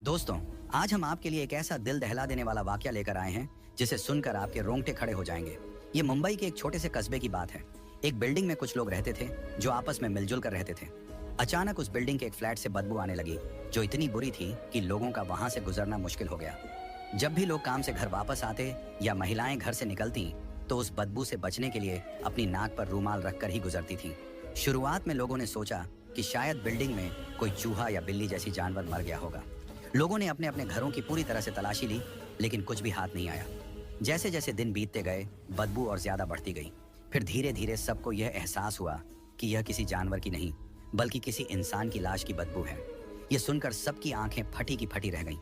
दोस्तों, आज हम आपके लिए एक ऐसा दिल दहला देने वाला वाकया लेकर आए हैं जिसे सुनकर आपके रोंगटे खड़े हो जाएंगे। ये मुंबई के एक छोटे से कस्बे की बात है। एक बिल्डिंग में कुछ लोग रहते थे जो आपस में मिलजुल कर रहते थे। अचानक उस बिल्डिंग के एक फ्लैट से बदबू आने लगी जो इतनी बुरी थी कि लोगों का वहां से गुजरना मुश्किल हो गया। जब भी लोग काम से घर वापस आते या महिलाएं घर से निकलती तो उस बदबू से बचने के लिए अपनी नाक पर रूमाल रखकर ही गुजरती थी। शुरुआत में लोगों ने सोचा कि शायद बिल्डिंग में कोई चूहा या बिल्ली जैसी जानवर मर गया होगा। लोगों ने अपने अपने घरों की पूरी तरह से तलाशी ली, लेकिन कुछ भी हाथ नहीं आया। जैसे जैसे दिन बीतते गए बदबू और ज्यादा बढ़ती गई। फिर धीरे धीरे सबको यह एहसास हुआ कि यह किसी जानवर की नहीं बल्कि किसी इंसान की लाश की बदबू है। यह सुनकर सबकी आंखें फटी की फटी रह गईं।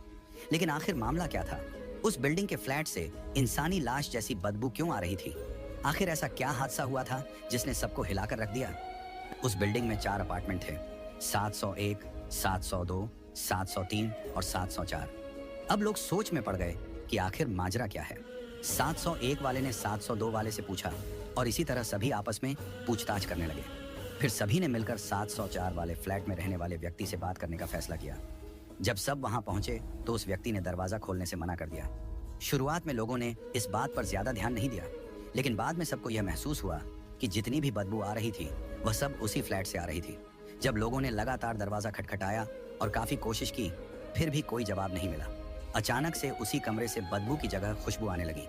लेकिन आखिर मामला क्या था? उस बिल्डिंग के फ्लैट से इंसानी लाश जैसी बदबू क्यों आ रही थी? आखिर ऐसा क्या हादसा हुआ था जिसने सबको हिलाकर रख दिया? उस बिल्डिंग में 4 अपार्टमेंट थे, 701, 702, 703 और 704। अब लोग सोच में पड़ गए कि आखिर माजरा क्या है। 701 वाले ने 702 वाले से पूछा और इसी तरह सभी आपस में पूछताछ करने लगे। फिर सभी ने मिलकर 704 वाले फ्लैट में रहने वाले व्यक्ति से बात करने का फैसला किया। जब सब वहां पहुंचे तो उस व्यक्ति ने दरवाजा खोलने से मना कर दिया। शुरुआत में लोगों ने इस बात पर ज्यादा ध्यान नहीं दिया, लेकिन बाद में सबको यह महसूस हुआ कि जितनी भी बदबू आ रही थी वह सब उसी फ्लैट से आ रही थी। जब लोगों ने लगातार दरवाजा खटखटाया और काफी कोशिश की, फिर भी कोई जवाब नहीं मिला। अचानक से उसी कमरे से बदबू की जगह खुशबू आने लगी।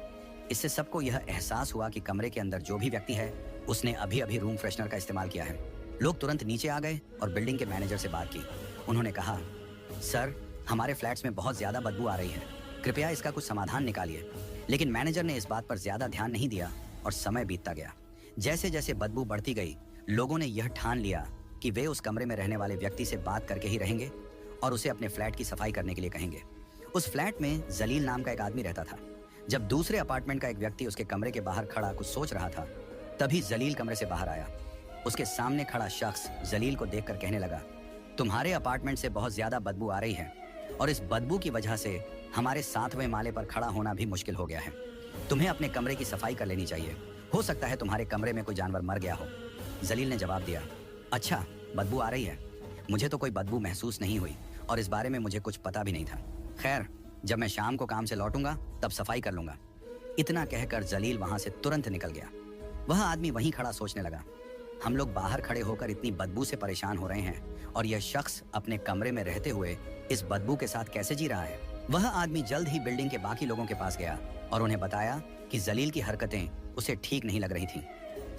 इससे सबको यह एहसास हुआ कि कमरे के अंदर जो भी व्यक्ति है उसने अभी अभी रूम फ्रेशनर का इस्तेमाल किया है। लोग तुरंत नीचे आ गए और बिल्डिंग के मैनेजर से बात की। उन्होंने कहा, सर, हमारे फ्लैट्स में बहुत ज्यादा बदबू आ रही है, कृपया इसका कुछ समाधान निकालिए। लेकिन मैनेजर ने इस बात पर ज्यादा ध्यान नहीं दिया और समय बीतता गया। जैसे जैसे बदबू बढ़ती गई, लोगों ने यह ठान लिया कि वे उस कमरे में रहने वाले व्यक्ति से बात करके ही रहेंगे और उसे अपने फ्लैट की सफाई करने के लिए कहेंगे। उस फ्लैट में जलील नाम का एक आदमी रहता था। जब दूसरे अपार्टमेंट का एक व्यक्ति उसके कमरे के बाहर खड़ा कुछ सोच रहा था, तभी जलील कमरे से बाहर आया। उसके सामने खड़ा शख्स जलील को देखकर कहने लगा, तुम्हारे अपार्टमेंट से बहुत ज्यादा बदबू आ रही है और इस बदबू की वजह से हमारे 7वें माले पर खड़ा होना भी मुश्किल हो गया है। तुम्हें अपने कमरे की सफाई कर लेनी चाहिए। हो सकता है तुम्हारे कमरे में कोई जानवर मर गया हो। जलील ने जवाब दिया, अच्छा, बदबू आ रही है? मुझे तो कोई बदबू महसूस नहीं हुई और इस बारे में मुझे कुछ पता भी नहीं था। खैर, जब मैं शाम को काम से लौटूंगा तब सफाई कर लूंगा। इतना कहकर जलील वहां से तुरंत निकल गया। वह आदमी वहीं खड़ा सोचने लगा, हम लोग बाहर खड़े होकर इतनी बदबू से परेशान हो रहे हैं और यह शख्स अपने कमरे में रहते हुए इस बदबू के साथ कैसे जी रहा है। वह आदमी जल्द ही बिल्डिंग के बाकी लोगों के पास गया और उन्हें बताया कि जलील की हरकतें उसे ठीक नहीं लग रही थी।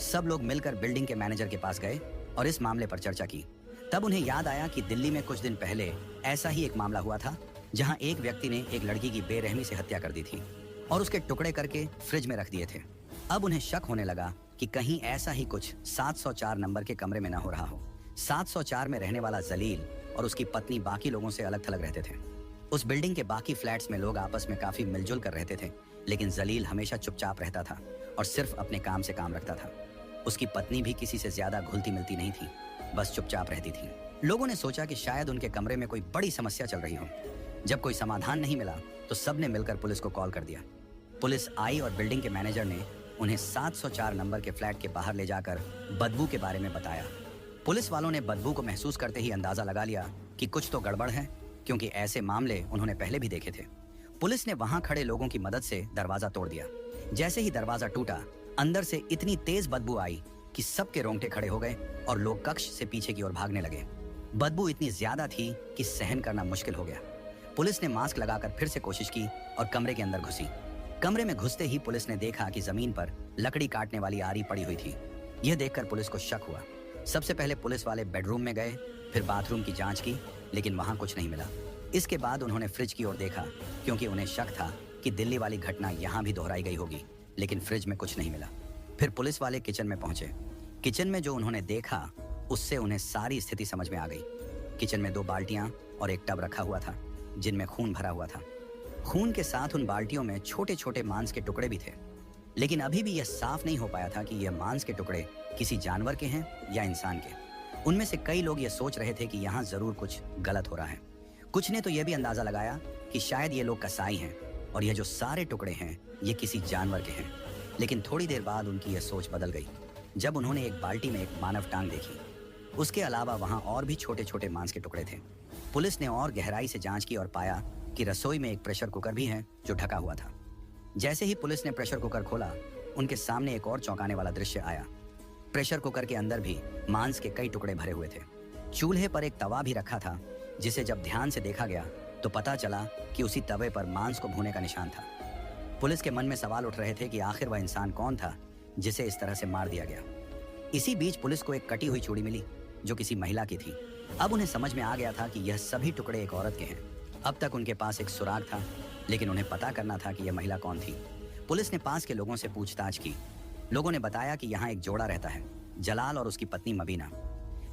सब लोग मिलकर बिल्डिंग के मैनेजर के पास गए और इस मामले पर चर्चा की। तब उन्हें याद आया कि दिल्ली में कुछ दिन पहले ऐसा ही एक मामला हुआ था, जहां एक व्यक्ति ने एक लड़की की बेरहमी से हत्या कर दी थी और उसके टुकड़े करके फ्रिज में रख दिए थे। अब उन्हें शक होने लगा कि कहीं ऐसा ही कुछ 704 नंबर के कमरे में न हो रहा हो। 704 में रहने वाला जलील और उसकी पत्नी बाकी लोगों से अलग थलग रहते थे। उस बिल्डिंग के बाकी फ्लैट्स में लोग आपस में काफी मिलजुल कर रहते थे, लेकिन जलील हमेशा चुपचाप रहता था और सिर्फ अपने काम से काम रखता था। उसकी पत्नी भी किसी से ज्यादा घुलती मिलती नहीं थी, बस चुपचाप रहती थी। लोगों ने सोचा कि शायद उनके कमरे में कोई बड़ी समस्या चल रही हो। जब कोई समाधान नहीं मिला तो सबने मिलकर पुलिस को कॉल कर दिया। पुलिस आई और बिल्डिंग के मैनेजर ने उन्हें 704 नंबर के फ्लैट के बाहर ले जाकर बदबू के बारे में बताया। पुलिस वालों ने बदबू को महसूस करते ही अंदाजा लगा लिया कि कुछ तो गड़बड़ है, क्योंकि ऐसे मामले उन्होंने पहले भी देखे थे। पुलिस ने वहां खड़े लोगों की मदद से दरवाजा तोड़ दिया। जैसे ही दरवाजा टूटा, अंदर से इतनी तेज बदबू आई कि सबके रोंगटे खड़े हो गए और लोग कक्ष से पीछे की ओर भागने लगे। बदबू इतनी ज्यादा थी कि सहन करना मुश्किल हो गया। पुलिस ने मास्क लगाकर फिर से कोशिश की और कमरे के अंदर घुसी। कमरे में घुसते ही पुलिस ने देखा कि जमीन पर लकड़ी काटने वाली आरी पड़ी हुई थी। यह देखकर पुलिस को शक हुआ। सबसे पहले पुलिस वाले बेडरूम में गए, फिर बाथरूम की जांच की, लेकिन वहां कुछ नहीं मिला। इसके बाद उन्होंने फ्रिज की ओर देखा, क्योंकि उन्हें शक था कि दिल्ली वाली घटना यहाँ भी दोहराई गई होगी, लेकिन फ्रिज में कुछ नहीं मिला। फिर पुलिस वाले किचन में पहुंचे। किचन में जो उन्होंने देखा उससे उन्हें सारी स्थिति समझ में आ गई। किचन में 2 बाल्टियां और एक टब रखा हुआ था जिनमें खून भरा हुआ था। खून के साथ उन बाल्टियों में छोटे छोटे मांस के टुकड़े भी थे, लेकिन अभी भी यह साफ नहीं हो पाया था कि यह मांस के टुकड़े किसी जानवर के हैं या इंसान के। उनमें से कई लोग यह सोच रहे थे कि यहाँ जरूर कुछ गलत हो रहा है। कुछ ने तो यह भी अंदाजा लगाया कि शायद ये लोग कसाई हैं और यह जो सारे टुकड़े हैं ये किसी जानवर के हैं। लेकिन थोड़ी देर बाद उनकी यह सोच बदल गई जब उन्होंने एक बाल्टी में एक मानव टांग देखी। उसके अलावा वहां और भी छोटे छोटे मांस के टुकड़े थे। पुलिस ने और गहराई से जांच की और पाया कि रसोई में एक प्रेशर कुकर भी है जो ढका हुआ था। जैसे ही पुलिस ने प्रेशर कुकर खोला, उनके सामने एक और चौंकाने वाला दृश्य आया। प्रेशर कुकर के अंदर भी मांस के कई टुकड़े भरे हुए थे। चूल्हे पर एक तवा भी रखा था, जिसे जब ध्यान से देखा गया तो पता चला कि उसी तवे पर मांस को भूने का निशान था। पुलिस के मन में सवाल उठ रहे थे कि आखिर वह इंसान कौन था जिसे इस तरह से मार दिया गया। इसी बीच पुलिस को एक कटी हुई चूड़ी मिली जो किसी महिला की थी। अब उन्हें समझ में आ गया था कि यह सभी टुकड़े एक औरत के हैं। अब तक उनके पास एक सुराग था, लेकिन उन्हें पता करना था कि यह महिला कौन थी। पुलिस ने पास के लोगों से पूछताछ की। लोगों ने बताया कि यहाँ एक जोड़ा रहता है, जलाल और उसकी पत्नी मबीना।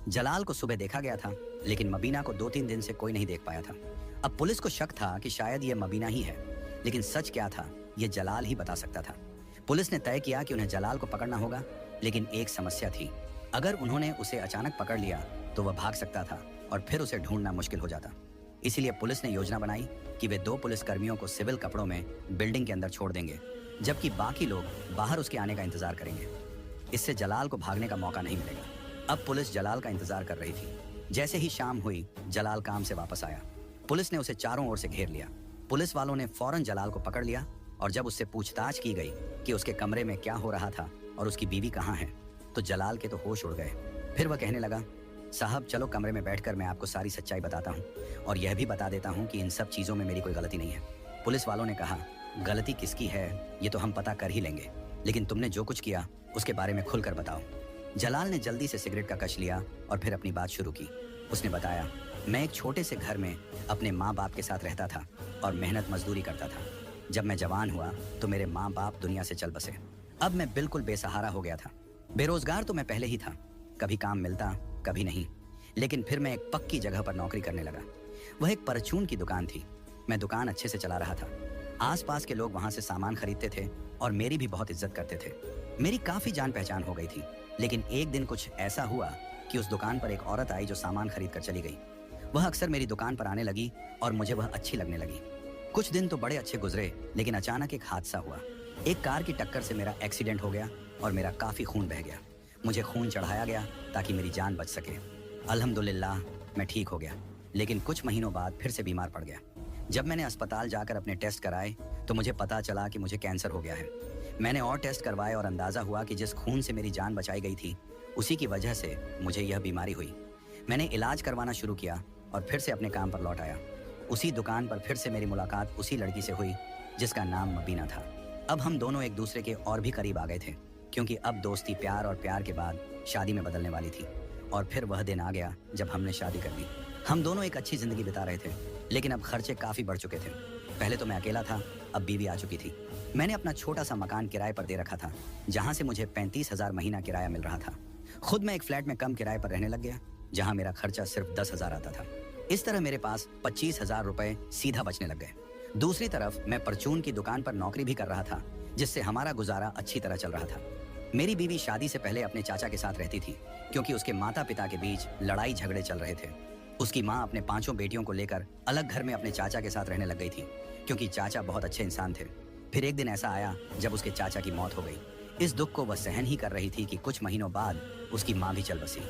जलाल को सुबह देखा गया था, लेकिन मबीना को 2-3 दिन से कोई नहीं देख पाया था। अब पुलिस को शक था कि शायद यह मबीना ही है, लेकिन सच क्या था यह जलाल ही बता सकता था। पुलिस ने तय किया कि उन्हें जलाल को पकड़ना होगा, लेकिन एक समस्या थी। अगर उन्होंने उसे अचानक पकड़ लिया तो वह भाग सकता था और फिर उसे ढूंढना मुश्किल हो जाता। इसीलिए पुलिस ने योजना बनाई कि वे 2 पुलिसकर्मियों को सिविल कपड़ों में बिल्डिंग के अंदर छोड़ देंगे, जबकि बाकी लोग बाहर उसके आने का इंतजार करेंगे। इससे जलाल को भागने का मौका नहीं मिलेगा। अब पुलिस जलाल का इंतजार कर रही थी। जैसे ही शाम हुई, जलाल काम से वापस आया। पुलिस ने उसे चारों ओर से घेर लिया। पुलिस वालों ने फौरन जलाल को पकड़ लिया और जब उससे पूछताछ की गई कि उसके कमरे में क्या हो रहा था और उसकी बीवी कहाँ है, तो जलाल के तो होश उड़ गए। फिर वह कहने लगा, साहब चलो कमरे में बैठकर मैं आपको सारी सच्चाई बताता हूँ और यह भी बता देता हूँ कि इन सब चीज़ों में मेरी कोई गलती नहीं है। पुलिस वालों ने कहा, गलती किसकी है ये तो हम पता कर ही लेंगे, लेकिन तुमने जो कुछ किया उसके बारे में खुलकर बताओ। जलाल ने जल्दी से सिगरेट का कश लिया और फिर अपनी बात शुरू की। उसने बताया, मैं एक छोटे से घर में अपने माँ बाप के साथ रहता था और मेहनत मजदूरी करता था। जब मैं जवान हुआ तो मेरे माँ बाप दुनिया से चल बसे। अब मैं बिल्कुल बेसहारा हो गया था। बेरोजगार तो मैं पहले ही था, कभी काम मिलता कभी नहीं, लेकिन फिर मैं एक पक्की जगह पर नौकरी करने लगा। वह एक परचून की दुकान थी। मैं दुकान अच्छे से चला रहा था। आसपास के लोग वहां से सामान खरीदते थे और मेरी भी बहुत इज्जत करते थे। मेरी काफी जान पहचान हो गई थी, लेकिन एक दिन कुछ ऐसा हुआ कि उस दुकान पर एक औरत आई जो सामान खरीद कर चली गई। वह अक्सर मेरी दुकान पर आने लगी और मुझे वह अच्छी लगने लगी। कुछ दिन तो बड़े अच्छे गुजरे, लेकिन अचानक एक हादसा हुआ। एक कार की टक्कर से मेरा एक्सीडेंट हो गया और मेरा काफी खून बह गया। मुझे खून चढ़ाया गया ताकि मेरी जान बच सके। अल्हम्दुलिल्लाह मैं ठीक हो गया, लेकिन कुछ महीनों बाद फिर से बीमार पड़ गया। जब मैंने अस्पताल जाकर अपने टेस्ट कराए तो मुझे पता चला कि मुझे कैंसर हो गया है। मैंने और टेस्ट करवाए और अंदाजा हुआ कि जिस खून से मेरी जान बचाई गई थी उसी की वजह से मुझे यह बीमारी हुई। मैंने इलाज करवाना शुरू किया और फिर से अपने काम पर लौट आया। उसी दुकान पर फिर से मेरी मुलाकात उसी लड़की से हुई जिसका नाम मबीना था। अब हम दोनों एक दूसरे के और भी करीब आ गए थे, क्योंकि अब दोस्ती प्यार और प्यार के बाद शादी में बदलने वाली थी। और फिर वह दिन आ गया जब हमने शादी कर ली। हम दोनों एक अच्छी जिंदगी बिता रहे थे, लेकिन अब खर्चे काफी बढ़ चुके थे। पहले तो मैं अकेला था, अब बीवी आ चुकी थी। मैंने अपना छोटा सा मकान किराए पर दे रखा था, जहाँ से मुझे 35,000 महीना किराया मिल रहा था। खुद मैं एक फ्लैट में कम किराए पर रहने लग गया, जहाँ मेरा खर्चा सिर्फ 10,000 आता था। इस तरह मेरे पास 25,000 रुपए सीधा बचने लग गए। दूसरी तरफ मैं परचून की दुकान पर नौकरी भी कर रहा था, जिससे हमारा गुजारा अच्छी तरह चल रहा था। मेरी बीवी शादी से पहले अपने चाचा के साथ रहती थी, क्योंकि उसके माता पिता के बीच लड़ाई झगड़े चल रहे थे। उसकी माँ अपने 5 बेटियों को लेकर अलग घर में अपने चाचा के साथ रहने लग गई थी, क्योंकि चाचा बहुत अच्छे इंसान थे। फिर एक दिन ऐसा आया जब उसके चाचा की मौत हो गई। इस दुख को वह सहन ही कर रही थी कि कुछ महीनों बाद उसकी माँ भी चल बसी।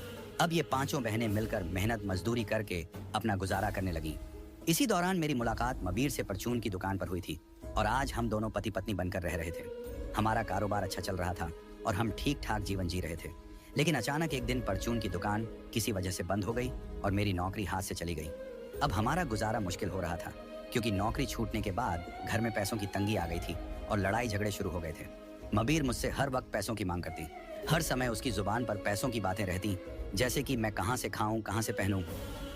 अब ये 5 बहनें मिलकर मेहनत मजदूरी करके अपना गुजारा करने लगी। इसी दौरान मेरी मुलाकात मबीर से परचून की दुकान पर हुई थी और आज हम दोनों पति पत्नी बनकर रह रहे थे। हमारा कारोबार अच्छा चल रहा था और हम ठीक ठाक जीवन जी रहे थे। लेकिन अचानक एक दिन परचून की दुकान किसी वजह से बंद हो गई और मेरी नौकरी हाथ से चली गई। अब हमारा गुजारा मुश्किल हो रहा था, क्योंकि नौकरी छूटने के बाद घर में पैसों की तंगी आ गई थी और लड़ाई झगड़े शुरू हो गए थे। मबीर मुझसे हर वक्त पैसों की मांग करती। हर समय उसकी जुबान पर पैसों की बातें रहती, जैसे कि मैं कहाँ से खाऊं, कहाँ से पहनूं।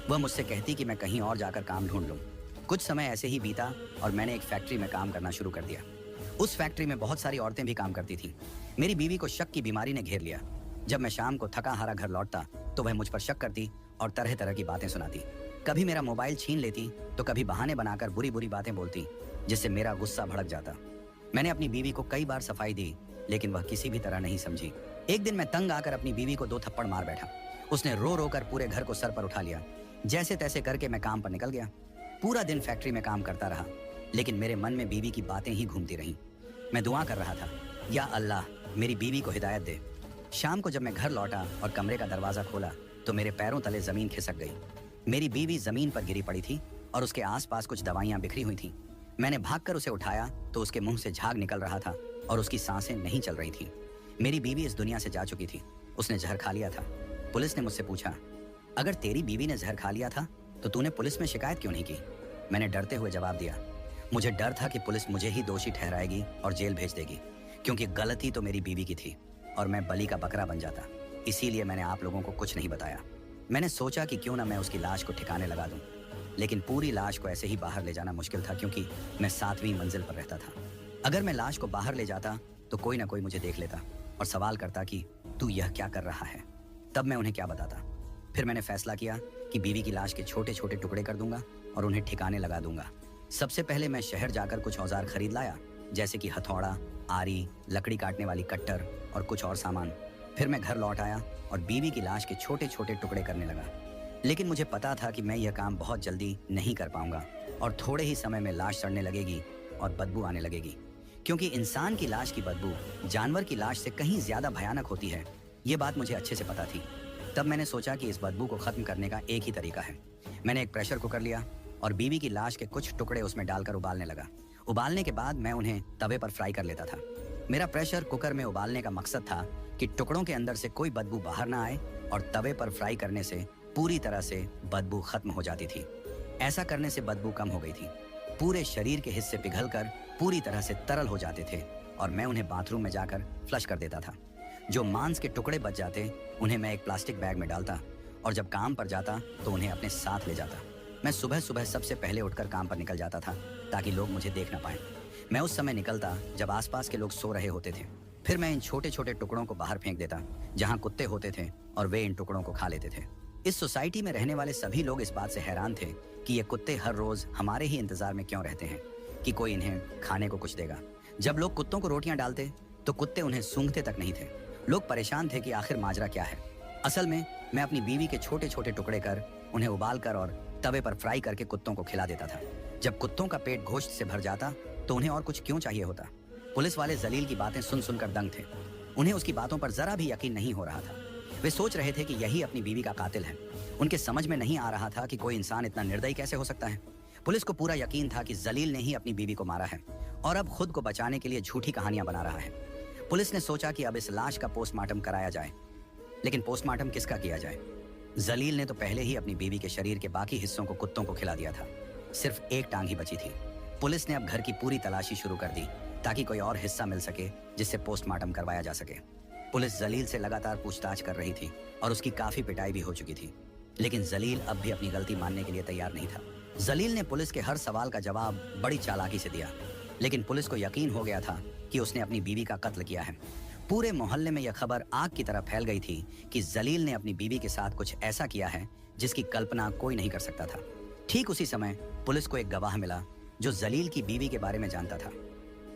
वह मुझसे कहती कि मैं कहीं और जाकर काम ढूंढ लूं। कुछ समय ऐसे ही बीता और मैंने एक फैक्ट्री में काम करना शुरू कर दिया। उस फैक्ट्री में बहुत सारी औरतें भी काम करती थी। मेरी बीवी को शक की बीमारी ने घेर लिया। जब मैं शाम को थका हारा घर लौटता तो वह मुझ पर शक करती और तरह तरह की बातें सुनाती। कभी मेरा मोबाइल छीन लेती तो कभी बहाने बनाकर बुरी बुरी बातें बोलती, जिससे मेरा गुस्सा भड़क जाता। मैंने अपनी बीवी को कई बार सफाई दी, लेकिन वह किसी भी तरह नहीं समझी। एक दिन मैं तंग आकर अपनी बीवी को 2 थप्पड़ मार बैठा। उसने रो रो कर पूरे घर को सर पर उठा लिया। जैसे तैसे करके मैं काम पर निकल गया। पूरा दिन फैक्ट्री में काम करता रहा, लेकिन मेरे मन में बीवी की बातें ही घूमती रहीं। मैं दुआ कर रहा था, या अल्लाह मेरी बीवी को हिदायत दे। शाम को जब मैं घर लौटा और कमरे का दरवाजा खोला तो मेरे पैरों तले जमीन खिसक गई। मेरी बीवी जमीन पर गिरी पड़ी थी और उसके आसपास कुछ दवाइयां बिखरी हुई थीं। मैंने भागकर उसे उठाया तो उसके मुंह से झाग निकल रहा था और उसकी सांसें नहीं चल रही थीं। मेरी बीवी इस दुनिया से जा चुकी थी। उसने जहर खा लिया था। पुलिस ने मुझसे पूछा, अगर तेरी बीवी ने जहर खा लिया था तो तूने पुलिस में शिकायत क्यों नहीं की? मैंने डरते हुए जवाब दिया, मुझे डर था कि पुलिस मुझे ही दोषी ठहराएगी और जेल भेज देगी, क्योंकि गलती तो मेरी बीवी की थी और मैं बलि का बकरा बन जाता। इसीलिए मैंने आप लोगों को कुछ नहीं बताया। मैंने सोचा कि क्यों ना मैं उसकी लाश को ठिकाने लगा दूं, लेकिन पूरी लाश को ऐसे ही बाहर ले जाना मुश्किल था, क्योंकि मैं 7वीं मंजिल पर रहता था। अगर मैं लाश को बाहर ले जाता तो कोई ना कोई मुझे देख लेता और सवाल करता कि तू यह क्या कर रहा है। तब मैं उन्हें क्या बताता? फिर मैंने फैसला किया कि बीवी की लाश के छोटे छोटे टुकड़े कर दूंगा और उन्हें ठिकाने लगा दूंगा। सबसे पहले मैं शहर जाकर कुछ औजार खरीद लाया, जैसे कि हथौड़ा, आरी, लकड़ी काटने वाली कट्टर और कुछ और सामान। फिर मैं घर लौट आया और बीवी की लाश के छोटे छोटे टुकड़े करने लगा। लेकिन मुझे पता था कि मैं यह काम बहुत जल्दी नहीं कर पाऊंगा और थोड़े ही समय में लाश सड़ने लगेगी और बदबू आने लगेगी, क्योंकि इंसान की लाश की बदबू जानवर की लाश से कहीं ज्यादा भयानक होती है। ये बात मुझे अच्छे से पता थी। तब मैंने सोचा कि इस बदबू को खत्म करने का एक ही तरीका है। मैंने एक प्रेशर कुकर लिया और बीवी की लाश के कुछ टुकड़े उसमें डालकर उबालने लगा। उबालने के बाद मैं उन्हें तवे पर फ्राई कर लेता था। मेरा प्रेशर कुकर में उबालने का मकसद था कि टुकड़ों के अंदर से कोई बदबू बाहर ना आए और तवे पर फ्राई करने से पूरी तरह से बदबू खत्म हो जाती थी। ऐसा करने से बदबू कम हो गई थी। पूरे शरीर के हिस्से पिघलकर पूरी तरह से तरल हो जाते थे और मैं उन्हें बाथरूम में जाकर फ्लश कर देता था। जो मांस के टुकड़े बच जाते उन्हें मैं एक प्लास्टिक बैग में डालता और जब काम पर जाता तो उन्हें अपने साथ ले जाता। मैं सुबह सुबह सबसे पहले उठकर काम पर निकल जाता था ताकि लोग मुझे देख ना पाएं। मैं उस समय निकलता जब आसपास के लोग सो रहे होते थे। फिर मैं इन छोटे छोटे टुकड़ों को बाहर फेंक देता जहां कुत्ते होते थे और वे इन टुकड़ों को खा लेते थे। इस सोसाइटी में रहने वाले सभी लोग इस बात से हैरान थे कि ये कुत्ते हर रोज हमारे ही इंतजार में क्यों रहते हैं कि कोई इन्हें खाने को कुछ देगा। जब लोग कुत्तों को रोटियां डालते तो कुत्ते उन्हें सूंघते तक नहीं थे। लोग परेशान थे कि आखिर माजरा क्या है। असल में मैं अपनी बीवी के छोटे छोटे टुकड़े कर उन्हें उबाल कर और तवे पर फ्राई करके कुत्तों को खिला देता था। जब कुत्तों का पेट गोश्त से भर जाता तो उन्हें और कुछ क्यों चाहिए होता। पुलिस वाले जलील की बातें सुन सुनकर दंग थे। उन्हें उसकी बातों पर जरा भी यकीन नहीं हो रहा था। वे सोच रहे थे कि यही अपनी बीवी का कातिल है। उनके समझ में नहीं आ रहा था कि कोई इंसान इतना निर्दयी कैसे हो सकता है। पुलिस को पूरा यकीन था कि जलील ने ही अपनी बीवी को मारा है और अब खुद को बचाने के लिए झूठी कहानियां बना रहा है। पुलिस ने सोचा कि अब इस लाश का पोस्टमार्टम कराया जाए, लेकिन पोस्टमार्टम किसका किया जाए? जलील ने तो पहले ही अपनी बीवी के शरीर के बाकी हिस्सों को कुत्तों को खिला दिया था। सिर्फ एक टांग ही बची थी। पुलिस ने अब घर की पूरी तलाशी शुरू कर दी ताकि कोई और हिस्सा मिल सके जिससे पोस्टमार्टम करवाया जा सके। पुलिस जलील से लगातार पूछताछ कर रही थी और उसकी काफी पिटाई भी हो चुकी थी, लेकिन जलील अब भी अपनी गलती मानने के लिए तैयार नहीं था। जलील ने पुलिस के हर सवाल का जवाब बड़ी चालाकी से दिया, लेकिन पुलिस को यकीन हो गया था कि उसने अपनी बीवी का कत्ल किया है। पूरे मोहल्ले में यह खबर आग की तरह फैल गई थी कि जलील ने अपनी बीवी के साथ कुछ ऐसा किया है जिसकी कल्पना कोई नहीं कर सकता था। ठीक उसी समय पुलिस को एक गवाह मिला जो जलील की बीवी के बारे में जानता था।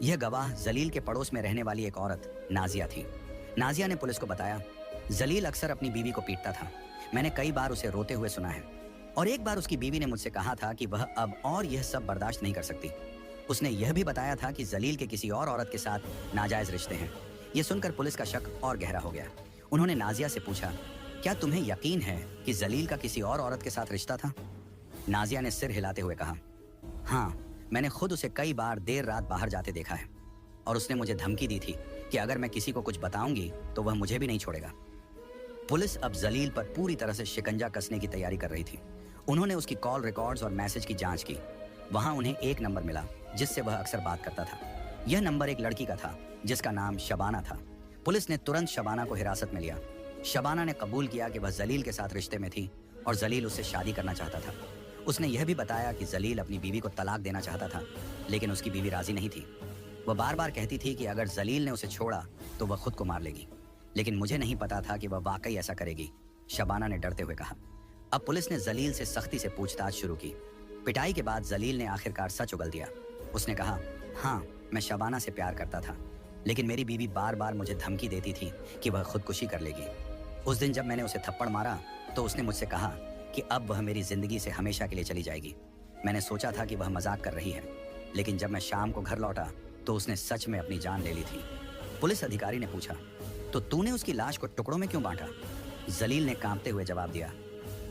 यह गवाह जलील के पड़ोस में रहने वाली एक औरत नाजिया थी। नाजिया ने पुलिस को बताया, जलील अक्सर अपनी बीवी को पीटता था। मैंने कई बार उसे रोते हुए सुना है और एक बार उसकी बीवी ने मुझसे कहा था कि वह अब और यह सब बर्दाश्त नहीं कर सकती। उसने यह भी बताया था कि जलील के किसी और औरत के साथ नाजायज रिश्ते हैं। यह सुनकर पुलिस का शक और गहरा हो गया। उन्होंने नाजिया से पूछा, क्या तुम्हें यकीन है कि जलील का किसी और औरत के साथ रिश्ता था? नाजिया ने सिर हिलाते हुए कहा, हाँ, मैंने खुद उसे कई बार देर रात बाहर जाते देखा है और उसने मुझे धमकी दी थी कि अगर मैं किसी को कुछ बताऊंगी तो वह मुझे भी नहीं छोड़ेगा। पुलिस अब जलील पर पूरी तरह से शिकंजा कसने की तैयारी कर रही थी। उन्होंने उसकी कॉल रिकॉर्ड्स और मैसेज की जांच की। वहां उन्हें एक नंबर मिला जिससे वह अक्सर बात करता था। यह नंबर एक लड़की का था जिसका नाम शबाना था। पुलिस ने तुरंत शबाना को हिरासत में लिया। शबाना ने कबूल किया कि वह जलील के साथ रिश्ते में थी और जलील उससे शादी करना चाहता था। उसने यह भी बताया कि जलील अपनी बीवी को तलाक देना चाहता था, लेकिन उसकी बीवी राजी नहीं थी। वह बार बार कहती थी कि अगर जलील ने उसे छोड़ा तो वह खुद को मार लेगी, लेकिन मुझे नहीं पता था कि वह वाकई ऐसा करेगी, शबाना ने डरते हुए कहा। अब पुलिस ने जलील से सख्ती से पूछताछ शुरू की। पिटाई के बाद जलील ने आखिरकार सच उगल दिया। उसने कहा, हाँ, मैं शबाना से प्यार करता था, लेकिन मेरी बीवी बार बार मुझे धमकी देती थी कि वह खुदकुशी कर लेगी। उस दिन जब मैंने उसे थप्पड़ मारा तो उसने मुझसे कहा कि अब वह मेरी जिंदगी से हमेशा के लिए चली जाएगी। मैंने सोचा था कि वह मजाक कर रही है, लेकिन जब मैं शाम को घर लौटा तो उसने सच में अपनी जान ले ली थी। पुलिस अधिकारी ने पूछा, तो तूने उसकी लाश को टुकड़ों में क्यों बांटा? जलील ने कांपते हुए जवाब दिया,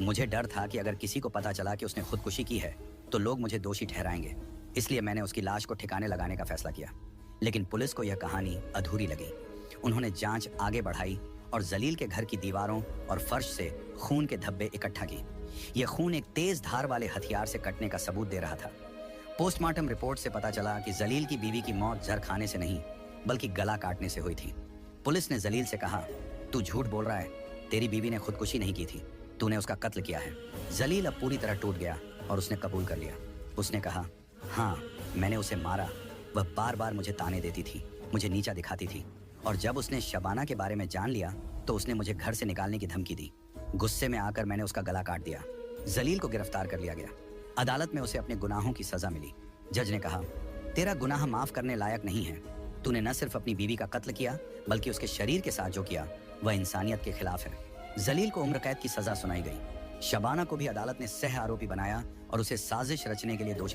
मुझे डर था कि अगर किसी को पता चला कि उसने खुदकुशी की है तो लोग मुझे दोषी ठहराएंगे, इसलिए मैंने उसकी लाश को ठिकाने लगाने का फैसला किया। लेकिन पुलिस को यह कहानी अधूरी लगी। उन्होंने जांच आगे बढ़ाई और जलील के घर की दीवारों और फर्श से खून के धब्बे इकट्ठा की। यह खून एक तेज धार वाले हथियार से कटने का सबूत दे रहा था। पोस्टमार्टम रिपोर्ट से पता चला कि जलील की बीवी की मौत जहर खाने से नहीं बल्कि गला काटने से हुई थी। पुलिस ने जलील से कहा, तू झूठ बोल रहा है, तेरी बीवी ने खुदकुशी नहीं की थी, तूने उसका कत्ल किया है। जलील अब पूरी तरह टूट गया और उसने कबूल कर लिया। उसने कहा, हाँ, मैंने उसे मारा। वह बार बार मुझे ताने देती थी, मुझे नीचा दिखाती थी, और जब उसने शबाना के बारे में जान लिया तो उसने मुझे घर से निकालने की धमकी दी। गुस्से में आकर मैंने उसका गला काट दिया। जलील को गिरफ्तार कर लिया गया। अदालत में उसे अपने गुनाहों की सजा मिली। जज ने कहा, तेरा गुनाह माफ करने लायक नहीं है। तूने न सिर्फ अपनी बीवी का कत्ल किया बल्कि उसके शरीर के साथ जो किया वह इंसानियत के खिलाफ है। जलील को उम्र कैद की सजा सुनाई गई। शबाना को भी अदालत ने सह आरोपी बनाया और उसे साजिश रचने के लिए दोषी